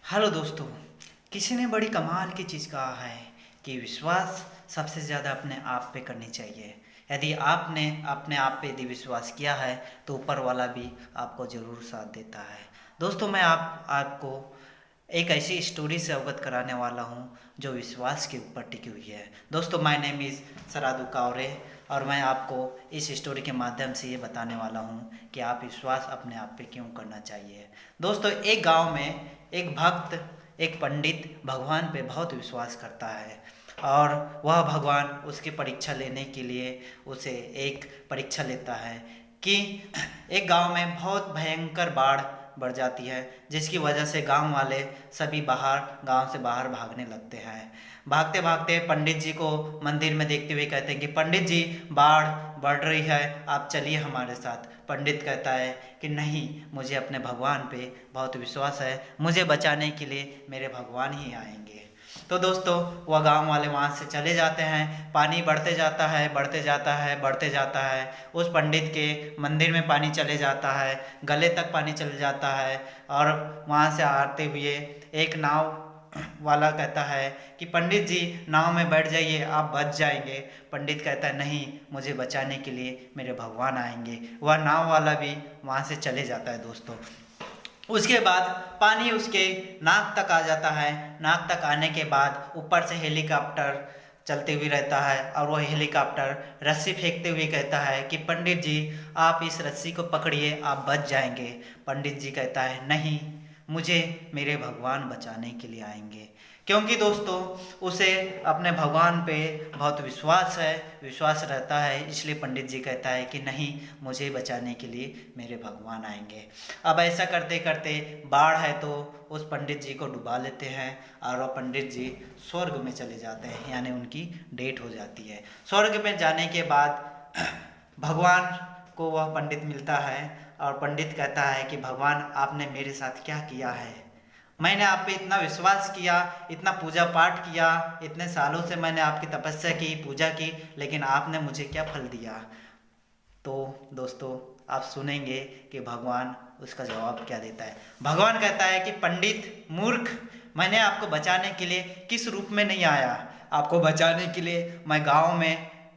Hello दोस्तों। किसी ने बड़ी कमाल की चीज़ कहा है कि विश्वास सबसे ज़्यादा अपने आप पे करनी चाहिए। यदि आपने अपने आप पे यदि विश्वास किया है तो ऊपर वाला भी आपको ज़रूर साथ देता है। दोस्तों, मैं आपको एक ऐसी स्टोरी से अवगत कराने वाला हूँ जो विश्वास के ऊपर टिकी हुई है। दोस्तों, my name is Saradu Kaware और मैं आपको इस स्टोरी के माध्यम से ये बताने वाला हूँ कि आप विश्वास अपने आप पे क्यों करना चाहिए। दोस्तों, एक गांव में एक भक्त, एक पंडित भगवान पे बहुत विश्वास करता है और वह भगवान उसकी परीक्षा लेने के लिए उसे एक परीक्षा लेता है कि एक गांव में बहुत भयंकर बाढ़ बढ़ जाती है, जिसकी वजह से गांव वाले सभी गांव से बाहर भागने लगते हैं। भागते भागते पंडित जी को मंदिर में देखते हुए कहते हैं कि पंडित जी, बाढ़ बढ़ रही है, आप चलिए हमारे साथ। पंडित कहता है कि नहीं, मुझे अपने भगवान पे बहुत विश्वास है, मुझे बचाने के लिए मेरे भगवान ही आएंगे। तो दोस्तों, वह गांव वाले वहाँ से चले जाते हैं। पानी बढ़ते जाता है, बढ़ते जाता है, बढ़ते जाता है। उस पंडित के मंदिर में पानी चले जाता है, गले तक पानी चले जाता है। और वहाँ से आते हुए एक नाव वाला कहता है कि पंडित जी, नाव में बैठ जाइए, आप बच जाएंगे। पंडित कहता है नहीं, मुझे बचाने के लिए मेरे भगवान आएंगे। वह नाव वाला भी वहाँ से चले जाता है। दोस्तों, उसके बाद पानी उसके नाक तक आ जाता है। नाक तक आने के बाद ऊपर से हेलीकॉप्टर चलते हुए रहता है और वह हेलीकॉप्टर रस्सी फेंकते हुए कहता है कि पंडित जी, आप इस रस्सी को पकड़िए, आप बच जाएंगे। पंडित जी कहता है नहीं, मुझे मेरे भगवान बचाने के लिए आएंगे। क्योंकि दोस्तों, उसे अपने भगवान पे बहुत विश्वास रहता है, इसलिए पंडित जी कहता है कि नहीं, मुझे बचाने के लिए मेरे भगवान आएंगे। अब ऐसा करते करते बाढ़ है तो उस पंडित जी को डुबा लेते हैं और वह पंडित जी स्वर्ग में चले जाते हैं, यानी उनकी डेथ हो जाती है। स्वर्ग में जाने के बाद भगवान को वह पंडित मिलता है और पंडित कहता है कि भगवान, आपने मेरे साथ क्या किया है? मैंने आप पे इतना विश्वास किया, इतना पूजा पाठ किया, इतने सालों से मैंने आपकी तपस्या की, पूजा की, लेकिन आपने मुझे क्या फल दिया? तो दोस्तों, आप सुनेंगे कि भगवान उसका जवाब क्या देता है। भगवान कहता है कि पंडित मूर्ख, मैंने आपको बचाने के लिए किस रूप में नहीं आया। आपको बचाने के लिए मैं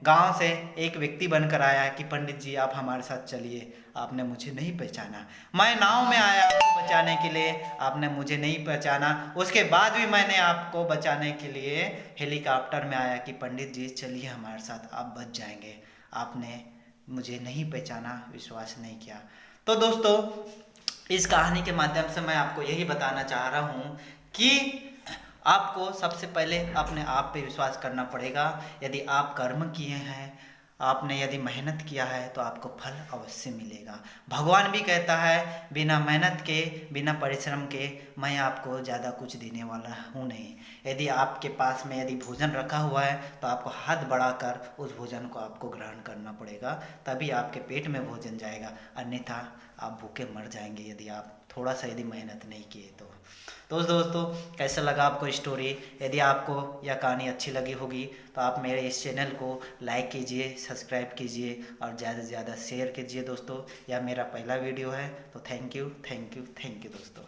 गांव से एक व्यक्ति बनकर आया कि पंडित जी, आप हमारे साथ चलिए। आपने मुझे नहीं पहचाना। मैं नाव में आया आपको बचाने के लिए, आपने मुझे नहीं पहचाना। उसके बाद भी मैंने आपको बचाने के लिए हेलीकॉप्टर में आया कि पंडित जी, चलिए हमारे साथ, आप बच जाएंगे। आपने मुझे नहीं पहचाना, विश्वास नहीं किया। तो दोस्तों, इस कहानी के माध्यम से मैं आपको यही बताना चाह रहा हूँ कि आपको सबसे पहले अपने आप पे विश्वास करना पड़ेगा। यदि आप कर्म किए हैं, आपने यदि मेहनत किया है तो आपको फल अवश्य मिलेगा। भगवान भी कहता है, बिना मेहनत के, बिना परिश्रम के मैं आपको ज़्यादा कुछ देने वाला हूँ नहीं। यदि आपके पास में यदि भोजन रखा हुआ है तो आपको हाथ बढ़ाकर उस भोजन को आपको ग्रहण करना पड़ेगा, तभी आपके पेट में भोजन जाएगा, अन्यथा आप भूखे मर जाएंगे यदि आप थोड़ा सा यदि मेहनत नहीं किए तो दोस्तों, कैसा लगा आपको स्टोरी? यदि आपको यह कहानी अच्छी लगी होगी तो आप मेरे इस चैनल को लाइक कीजिए, सब्सक्राइब कीजिए और ज़्यादा से ज़्यादा शेयर कीजिए दोस्तों। यह मेरा पहला वीडियो है, तो थैंक यू दोस्तों।